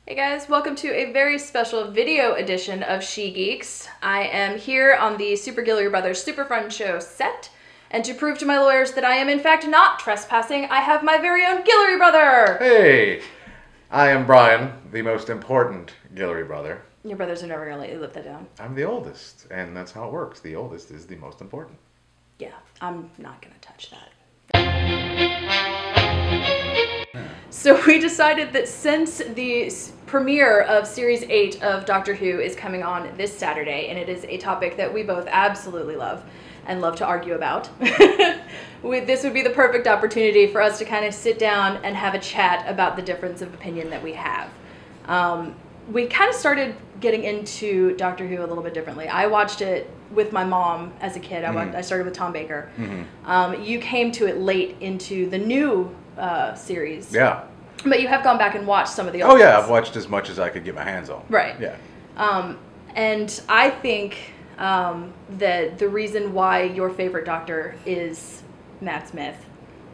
Hey guys, welcome to a very special video edition of She-Geeks. I am here on the Super Guillory Brothers Super Fun Show set, and to prove to my lawyers that I am in fact not trespassing, I have my very own Guillory brother! Hey! I am Brian, the most important Guillory brother. Your brothers are never gonna let you live that down. I'm the oldest, and that's how it works. The oldest is the most important. Yeah, I'm not gonna touch that. So we decided that since the premiere of Series 8 of Doctor Who is coming on this Saturday, and it is a topic that we both absolutely love and love to argue about, this would be the perfect opportunity for us to kind of sit down and have a chat about the difference of opinion that we have. We kind of started getting into Doctor Who a little bit differently. I watched it with my mom as a kid. I started with Tom Baker. You came to it late into the new series. Yeah. But you have gone back and watched some of the old Oh yeah, ones. I've watched as much as I could get my hands on. Right. Yeah. And I think that the reason why your favorite Doctor is Matt Smith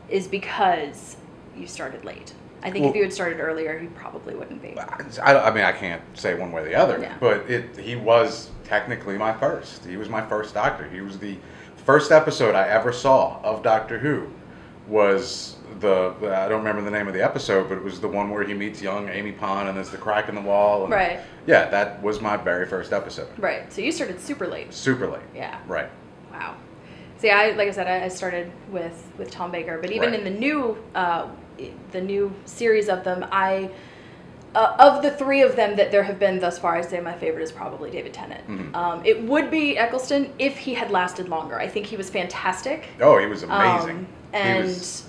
is because you started late. I think if you had started earlier, you probably wouldn't be. I mean, I can't say one way or the other, Yeah. but he was technically my first. He was my first Doctor. He was the first episode I ever saw of Doctor Who was I don't remember the name of the episode, but it was the one where he meets young Amy Pond and there's the crack in the wall. And Right. Yeah, that was my very first episode. Right. So you started super late. Super late. Yeah. Right. Wow. See, like I said, I started with Tom Baker, but even in the new series of them, of the three of them that there have been thus far, I'd say my favorite is probably David Tennant. It would be Eccleston if he had lasted longer. I think he was fantastic. Oh, he was amazing.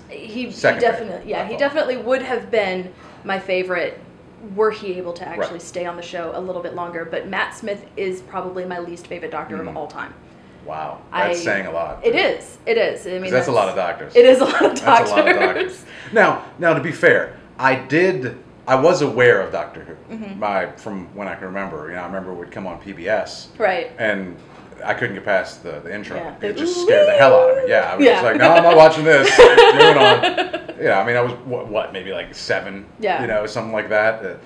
He definitely would have been my favorite were he able to actually stay on the show a little bit longer. But Matt Smith is probably my least favorite Doctor of all time. Wow, that's saying a lot. It is. It is. I mean, that's a lot of doctors. It is a lot of doctors. That's a lot of doctors. Now, to be fair, I was aware of Doctor Who from when I can remember. You know, I remember it would come on PBS. Right. And I couldn't get past the intro. Yeah. It just scared the hell out of me. Yeah, I was just like, no, I'm not watching this. Moving on. Yeah, I mean, I was what maybe like 7. Yeah. You know, something like that.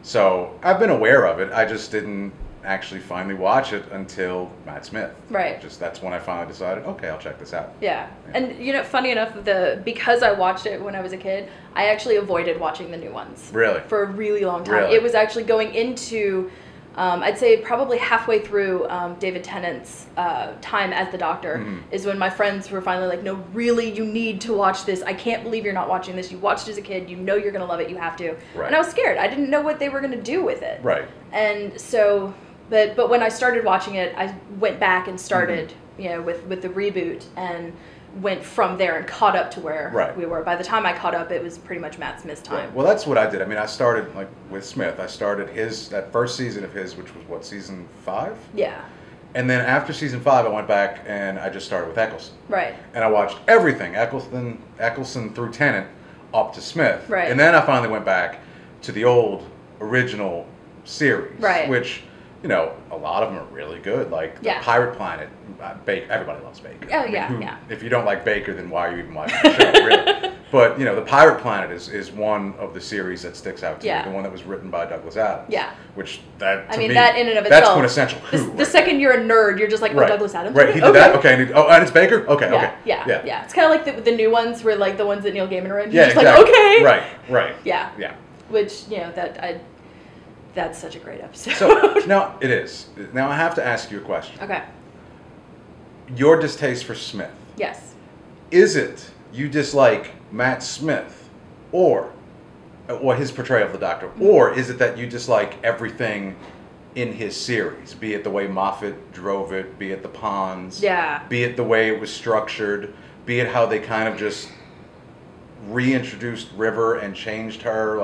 So I've been aware of it. I just didn't actually finally watch it until Matt Smith. Right. That's when I finally decided, okay, I'll check this out. Yeah. And you know, funny enough, because I watched it when I was a kid, I actually avoided watching the new ones. Really? For a really long time. Really? It was actually going into, I'd say probably halfway through David Tennant's time as the Doctor is when my friends were finally like, no, really, you need to watch this. I can't believe you're not watching this. You watched it as a kid. You know you're going to love it. You have to. Right. And I was scared. I didn't know what they were going to do with it. Right. And so... But when I started watching it, I went back and started, you know, with the reboot and went from there and caught up to where we were. By the time I caught up, it was pretty much Matt Smith's time. Right. Well, that's what I did. I mean, I started like with Smith. I started that first season of his, which was what, season 5? Yeah. And then after season 5, I went back and I just started with Eccleston. Right. And I watched everything, Eccleston through Tennant up to Smith. Right. And then I finally went back to the old original series, which, you know, a lot of them are really good. Like the Pirate Planet, Baker. Everybody loves Baker. Oh, I mean, If you don't like Baker, then why are you even watching the show, really? But, you know, the Pirate Planet is one of the series that sticks out to me. The one that was written by Douglas Adams. Yeah. Which, that in and of itself. That's quintessential Who. The second you're a nerd, you're just like, oh, Douglas Adams. Right, he did that? Okay. And it's Baker? Okay, Yeah. It's kind of like the new ones were like the ones that Neil Gaiman read. You're just like, okay. Right. Yeah. Which, you know, that's such a great episode. So, now, it is. Now, I have to ask you a question. Okay. Your distaste for Smith. Yes. Is it you dislike Matt Smith or his portrayal of the Doctor, or is it that you dislike everything in his series, be it the way Moffat drove it, be it the Ponds, be it the way it was structured, be it how they kind of just reintroduced River and changed her,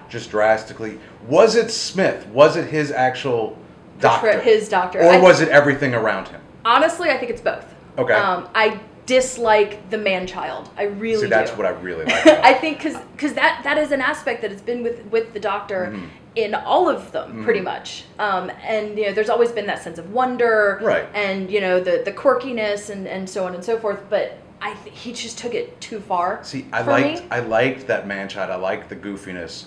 just drastically. Was it Smith? Was it his actual Doctor? His Doctor. Or was it everything around him? Honestly, I think it's both. Okay. I dislike the man-child. I really do. That's what I really like about it. I think because that is an aspect that has been with the Doctor in all of them, pretty much. And, you know, there's always been that sense of wonder. Right. And, you know, the quirkiness and so on and so forth. But he just took it too far. See, I liked that man-child. I liked the goofiness.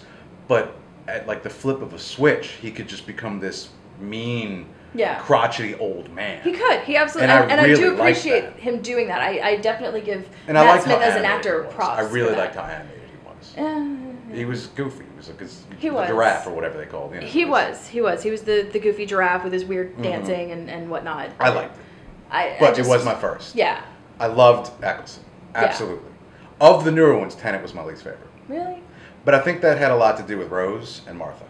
But at like the flip of a switch, he could just become this mean, yeah, crotchety old man. He could. He absolutely. And I do appreciate him doing that. I definitely give Matt Smith as an actor props. I really liked how animated he was. He was goofy. He was like a giraffe or whatever they called. You know, he was the goofy giraffe with his weird dancing and whatnot. I liked it. But it was my first. Yeah. I loved Eccleston. Absolutely. Yeah. Of the newer ones, Tennant was my least favorite. Really? But I think that had a lot to do with Rose and Martha.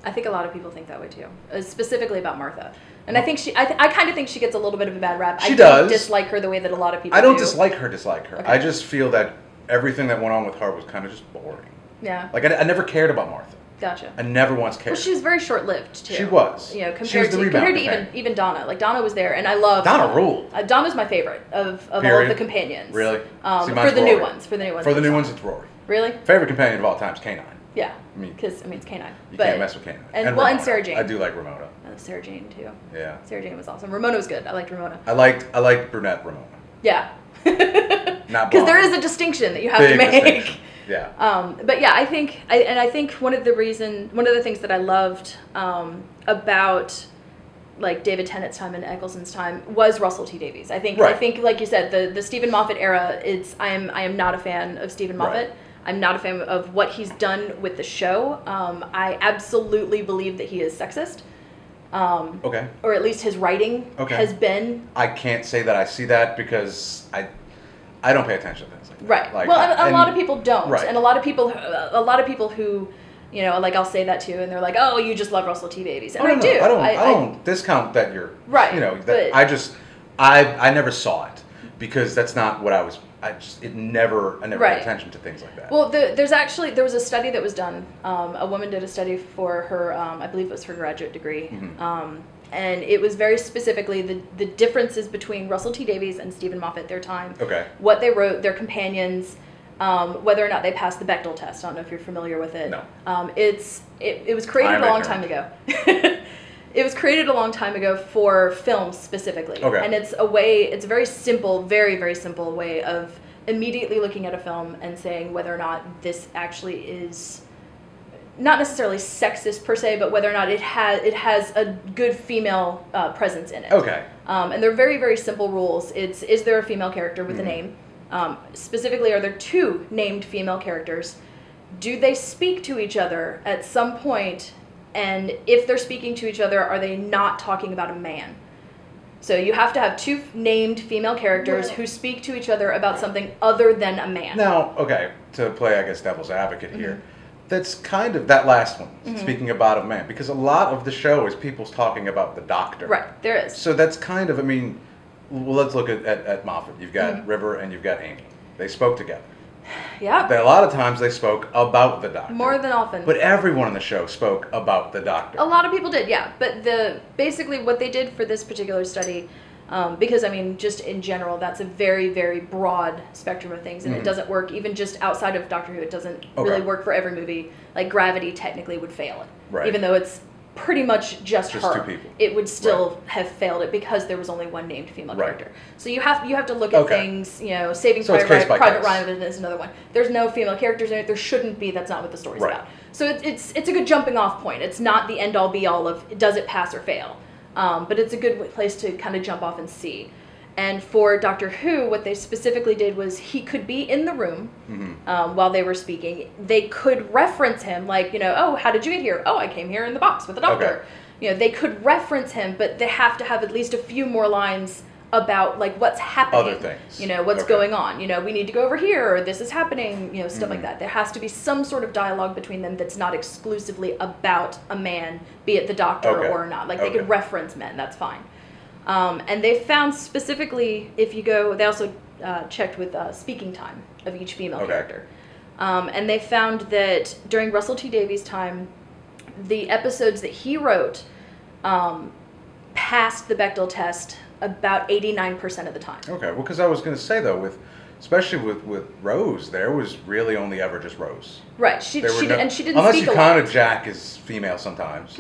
I think a lot of people think that way too, specifically about Martha. And I think I kind of think she gets a little bit of a bad rap. She does. Don't dislike her the way that a lot of people do. I don't dislike her. Okay. I just feel that everything that went on with her was kind of just boring. Yeah. Like, I never cared about Martha. Gotcha. I never once cared. Well, she was very short-lived, too. She was. You know, compared to even Donna. Like, Donna was there, and I love Donna ruled. Donna's my favorite of all of the companions. Really? For the new ones. For the new ones, it's Rory. Really? Favorite companion of all time is K9. Yeah. Because, it's K9. You can't mess with K9. And Sarah Jane. I do like Ramona. I love Sarah Jane, too. Yeah. Sarah Jane was awesome. Ramona was good. I liked Ramona. I liked brunette Ramona. Yeah. Not because there is a distinction that you have to make. Yeah. But yeah, I think one of the things that I loved about like David Tennant's time and Eccleston's time was Russell T Davies. I think like you said, the Stephen Moffat era. I am not a fan of Stephen Moffat. Right. I'm not a fan of what he's done with the show. I absolutely believe that he is sexist. Okay. Or at least his writing has been. I can't say that I see that because I don't pay attention to things like that. Right. Like, well, a lot of people don't. Right. And a lot of people who, you know, like I'll say that too, and they're like, "Oh, you just love Russell T Davies," and I do. I don't discount that you're right. You know, that I never saw it because that's not what I was. I never paid attention to things like that. Well, there was a study that was done. A woman did a study for her, I believe it was her graduate degree. Mm-hmm. And it was very specifically the differences between Russell T Davies and Stephen Moffat, their time. Okay. What they wrote, their companions, whether or not they passed the Bechdel Test. I don't know if you're familiar with it. No. It was created a long time ago. It was created a long time ago for film specifically. Okay. And it's a very simple, very, very simple way of immediately looking at a film and saying whether or not this actually is not necessarily sexist per se, but whether or not it has a good female presence in it. Okay. And they're very, very simple rules. Is there a female character with a name? Specifically, are there two named female characters? Do they speak to each other at some point? And if they're speaking to each other, are they not talking about a man? So you have to have two named female characters who speak to each other about something other than a man. Now, okay, to play, I guess, devil's advocate here, that's kind of that last one, speaking about a man, because a lot of the show is people talking about the doctor. Right, there is. So that's kind of, I mean, well, let's look at Moffat. You've got River and you've got Amy. They spoke together. Yeah. But a lot of times they spoke about the doctor. More than often. But everyone on the show spoke about the doctor. A lot of people did, yeah. But basically what they did for this particular study, because I mean, just in general, that's a very, very broad spectrum of things, and it doesn't work even just outside of Doctor Who. It doesn't really work for every movie. Like Gravity technically would fail it, right? Even though it's pretty much just her. Two people. It would still have failed it because there was only one named female character. So you have to look at things. You know, Saving Private Ryan is another one. There's no female characters in it. There shouldn't be. That's not what the story's about. So it's a good jumping off point. It's not the end all be all of does it pass or fail. But it's a good place to kind of jump off and see. And for Doctor Who, what they specifically did was he could be in the room while they were speaking. They could reference him, like, you know, oh, how did you get here? Oh, I came here in the box with the doctor. Okay. You know, they could reference him, but they have to have at least a few more lines about, like, what's happening. Other things. You know, what's going on. You know, we need to go over here, or this is happening, you know, stuff like that. There has to be some sort of dialogue between them that's not exclusively about a man, be it the doctor or not. Like, they could reference men, that's fine. And they found specifically, if you go, they also checked with speaking time of each female character. And they found that during Russell T Davies' time, the episodes that he wrote passed the Bechdel test about 89% of the time. Okay, well, because I was going to say, though, especially with Rose, there was really only ever just Rose. Right, she didn't speak a lot. Unless you count Jack as female sometimes.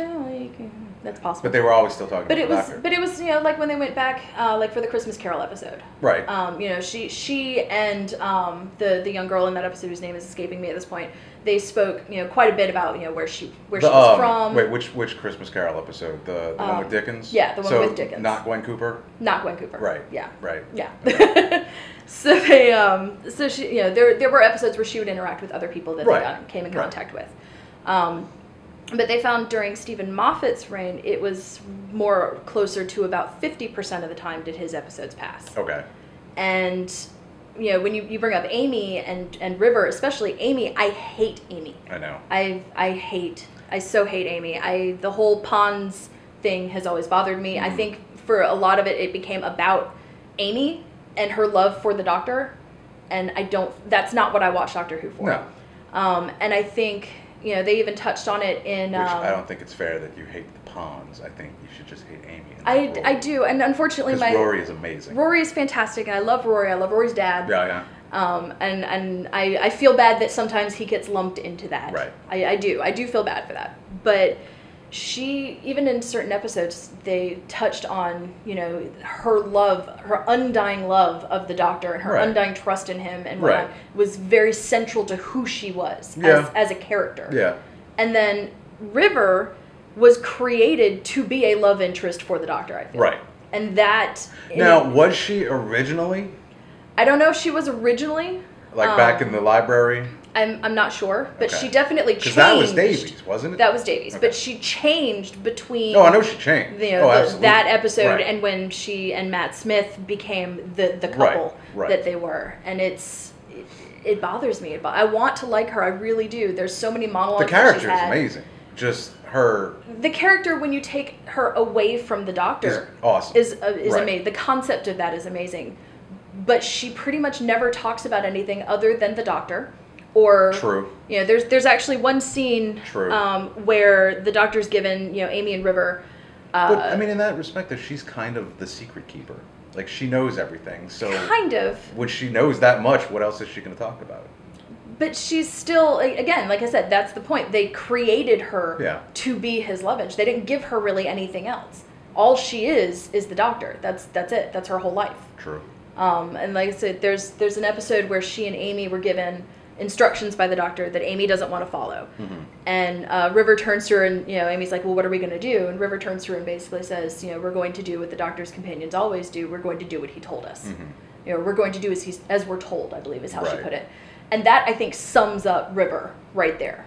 That's possible. But they were always still talking about the doctor. But it was, you know, like when they went back, like for the Christmas Carol episode. Right. You know, she and the young girl in that episode whose name is escaping me at this point, they spoke, quite a bit about, where she was from. Wait, which Christmas Carol episode? The one with Dickens? Yeah, the one with Dickens. Not Gwen Cooper? Not Gwen Cooper. Right. Yeah. Right. Yeah. Okay. So they, so she, there were episodes where she would interact with other people that they came in contact with. But they found during Stephen Moffat's reign, it was more closer to about 50% of the time did his episodes pass. Okay. And, when you bring up Amy and River, especially Amy, I hate Amy. I know. I so hate Amy. The whole Pons thing has always bothered me. I think for a lot of it, it became about Amy and her love for the Doctor. And that's not what I watch Doctor Who for. No. And I think... they even touched on it in... Which I don't think it's fair that you hate the Pons. I think you should just hate Amy. I do, and unfortunately Rory is amazing. Rory is fantastic, and I love Rory. I love Rory's dad. Yeah. And I feel bad that sometimes he gets lumped into that. Right. I do feel bad for that. But she, even in certain episodes, they touched on, her love, her undying love of the Doctor and her undying trust in him and whatnot was very central to who she was as a character. Yeah. And then River was created to be a love interest for the Doctor, I feel. Right. And that... Now, was she originally? I don't know if she was originally. Like back in the library? I'm not sure, but she definitely changed. Because that was Davies, wasn't it? That was Davies, but she changed between... Oh, I know she changed. That episode and when she and Matt Smith became the couple that they were. And it bothers me. I want to like her, I really do. There's so many monologues the character is amazing. Just her... The character, when you take her away from the Doctor... Is awesome. Is amazing. The concept of that is amazing. But she pretty much never talks about anything other than the Doctor. Or, True. There's actually one scene where the Doctor's given, Amy and River... but, I mean, in that respect, she's kind of the secret keeper. Like, she knows everything, so... Kind of. When she knows that much, what else is she going to talk about? But she's still, again, like I said, that's the point. They created her to be his love interest. They didn't give her really anything else. All she is the Doctor. That's it. That's her whole life. True. And like I said, there's an episode where she and Amy were given instructions by the Doctor that Amy doesn't want to follow. Mm-hmm. And River turns to her and, Amy's like, well, what are we going to do? And River turns to her and basically says, we're going to do what the Doctor's companions always do. We're going to do what he told us. Mm-hmm. We're going to do as we're told, I believe is how she put it. And that, I think, sums up River right there.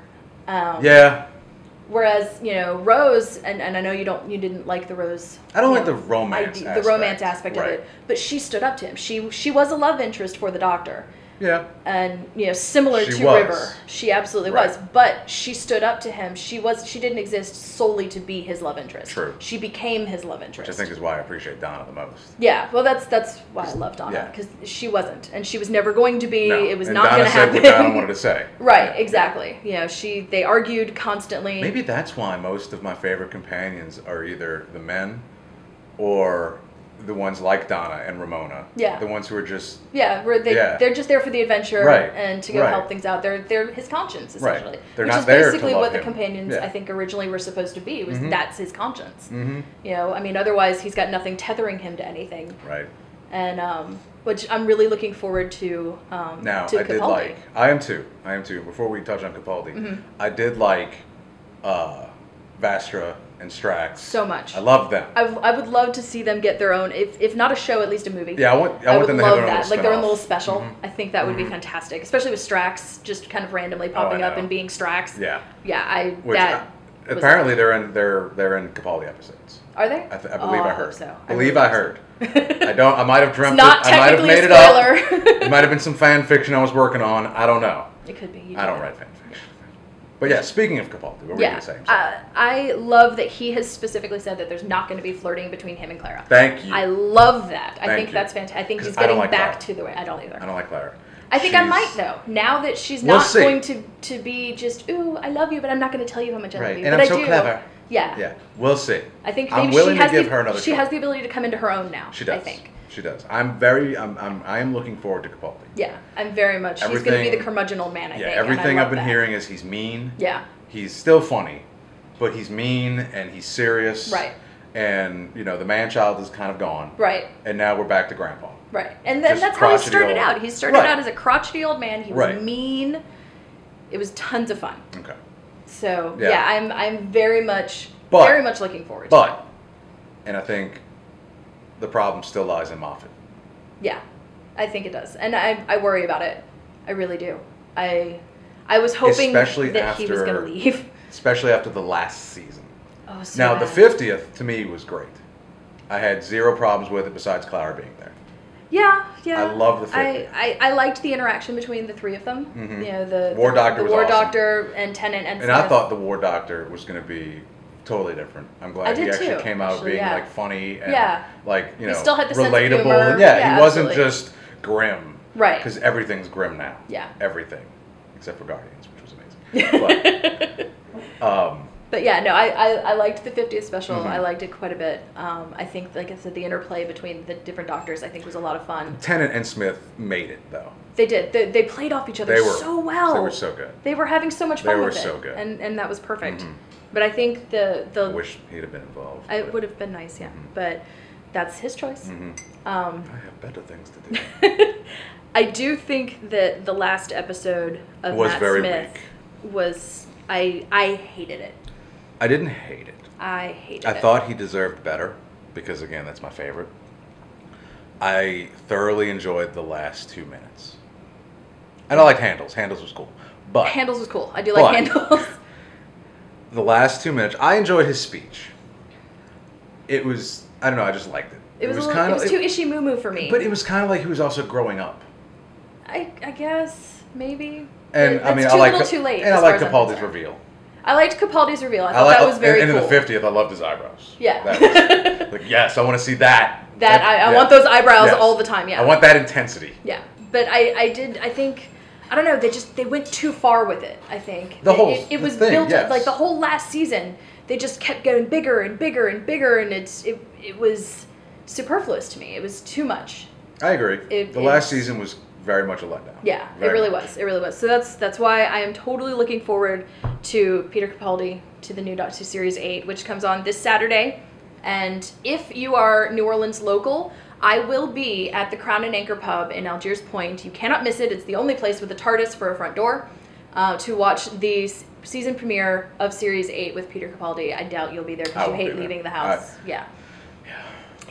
Whereas, Rose, and I know you didn't like the Rose. I don't like the romance aspect. The romance aspect of it. But she stood up to him. She was a love interest for the Doctor. Yeah. And, similar to River. She absolutely was. But she stood up to him. She didn't exist solely to be his love interest. True. She became his love interest. Which I think is why I appreciate Donna the most. Yeah. Well, that's why I love Donna. Because she wasn't. And she was never going to be. No. It was not going to happen. Donna said what Donna wanted to say. Right. Exactly. They argued constantly. Maybe that's why most of my favorite companions are either the men or... the ones like Donna and Ramona. Yeah. The ones who are just... Yeah, where they're just there for the adventure and to go help things out. They're his conscience, essentially. They're which not is there basically to love what the him. companions, I think, originally were supposed to be, was that's his conscience. Mm-hmm. I mean, otherwise he's got nothing tethering him to anything. Right. And, which I'm really looking forward to now, to I Capaldi. did like... I am too. Before we touch on Capaldi, I did like Vastra and Strax. So much. I love them. I would love to see them get their own, if not a show, at least a movie. Yeah, I want them to have their own that. Like their own little spin-off. special. Mm-hmm. I think that would be fantastic, especially with Strax just kind of randomly popping up and being Strax. Yeah. Yeah, apparently they're in Capaldi episodes. Are they? I believe I heard. So. I heard. I might have dreamt it's not it. I might have made it spoiler. up. It might have been some fan fiction I was working on. I don't know. It could be. I don't write fan fiction. But yeah, speaking of Capaldi, what were you going to say? I love that he has specifically said that there's not going to be flirting between him and Clara. Thank you. I love that. I think you. that's fantastic. I think he's getting back to the way. I don't either. I don't like Clara. I think I might, though. Now that she's not going to be just, ooh, I love you, but I'm not going to tell you how much I love you. And but I'm so clever. Yeah. Yeah. We'll see. I think I'm willing to give her another She has the ability to come into her own now. She does. I think. She does. I am looking forward to Capaldi. Yeah, I'm very much. He's going to be the curmudgeon old man, I think. Yeah, everything I've been hearing is he's mean. Yeah. He's still funny, but he's mean and he's serious. Right. And, the man-child is kind of gone. Right. And now we're back to Grandpa. Right. And then that's how he started out. He started out as a crotchety old man. He was mean. It was tons of fun. Okay. So Yeah. yeah, I'm very much looking forward to it. And I think the problem still lies in Moffat. Yeah, I think it does, and I worry about it. I really do. I was hoping that he was going to leave. Especially after the last season. Oh, so now, bad. the 50th, to me, was great. I had zero problems with it besides Clara being there. Yeah. I love the 50th. I liked the interaction between the three of them. Mm-hmm. You know, the War Doctor was War awesome. Doctor and Tennant and Smith. I thought the War Doctor was going to be totally different. I'm glad he actually came out being like funny and like, you know, he still had the sense of relatable. humor. And he wasn't just grim. Right. Because everything's grim now. Yeah. Everything. Except for Guardians, which was amazing. But yeah, no, I liked the 50th special. Mm-hmm. I liked it quite a bit. I think, like I said, the interplay between the different doctors, I think, was a lot of fun. Tennant and Smith made it, though. They did. They played off each other so well. They were so good. They were having so much fun with it. They were so good. And that was perfect. Mm-hmm. But I think the I wish he'd have been involved. It would have been nice, yeah. Mm-hmm. But that's his choice. Mm-hmm. I have better things to do. I do think that the last episode of Matt Smith was... I hated it. I didn't hate it. I hated it. I thought he deserved better because, again, that's my favorite. I thoroughly enjoyed the last 2 minutes. And I liked Handles. Handles was cool. But Handles was cool. I do like Handles. The last 2 minutes, I enjoyed his speech. It was, I don't know, I just liked it. It was too ishy-moo-moo for me. But it was kind of like he was also growing up. I guess, maybe. And I mean, I like too late. And I like Capaldi's reveal. I liked Capaldi's reveal. I thought that was very cool. And in the 50th, I loved his eyebrows. Yeah. That was, like, yes, I want to see that. I want those eyebrows all the time, yeah. I want that intensity. Yeah. But I think, I don't know, they went too far with it, I think. It was built up, like the whole last season, they just kept getting bigger and bigger and bigger, and it was superfluous to me. It was too much. I agree. The last season was very much a letdown. Yeah, it really was. It really was. So that's why I am totally looking forward to Peter Capaldi, to the new Doctor Who Series 8, which comes on this Saturday. And if you are New Orleans local, I will be at the Crown and Anchor Pub in Algiers Point. You cannot miss it. It's the only place with a TARDIS for a front door to watch the season premiere of Series 8 with Peter Capaldi. I doubt you'll be there because you hate leaving the house. Yeah.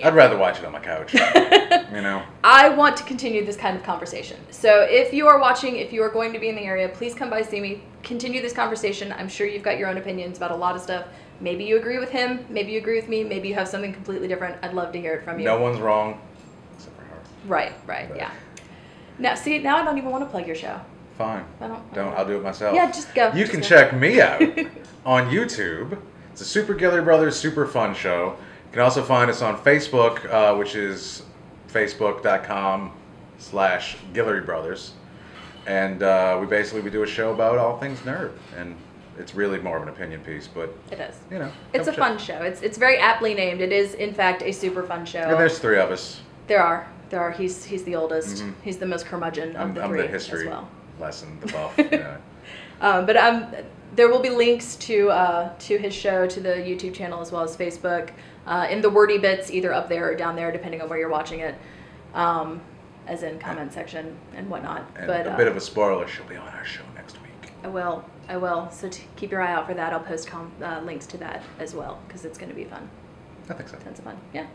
I'd rather watch it on my couch. You know? I want to continue this kind of conversation. So if you are watching, if you are going to be in the area, please come by, see me, continue this conversation. I'm sure you've got your own opinions about a lot of stuff. Maybe you agree with him, maybe you agree with me, maybe you have something completely different. I'd love to hear it from you. No one's wrong, except for her. Right, yeah. Now I don't even want to plug your show. Fine. I'll do it myself. Yeah, just go. You can check me out on YouTube. It's a Super Guillory Brothers super fun show. You can also find us on Facebook, which is facebook.com/Guillory Brothers. And we do a show about all things nerd. And it's really more of an opinion piece, but it is. You know, it's a fun show. It's very aptly named. It is, in fact, a super fun show. And there's 3 of us. There are. He's the oldest. Mm-hmm. He's the most curmudgeon of the 3 I'm the history as well. lesson, the buff. Yeah. But there will be links to his show, to the YouTube channel, as well as Facebook, in the wordy bits, either up there or down there, depending on where you're watching it, as in comment section and whatnot. And but a bit of a spoiler, she'll be on our show next week. I will. So keep your eye out for that. I'll post links to that as well, because it's going to be fun. I think so. Tons of fun. Yeah.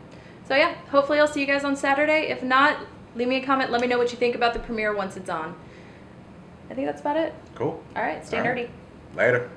So yeah, hopefully I'll see you guys on Saturday. If not, leave me a comment. Let me know what you think about the premiere once it's on. I think that's about it. Cool. All right. Stay nerdy. Later.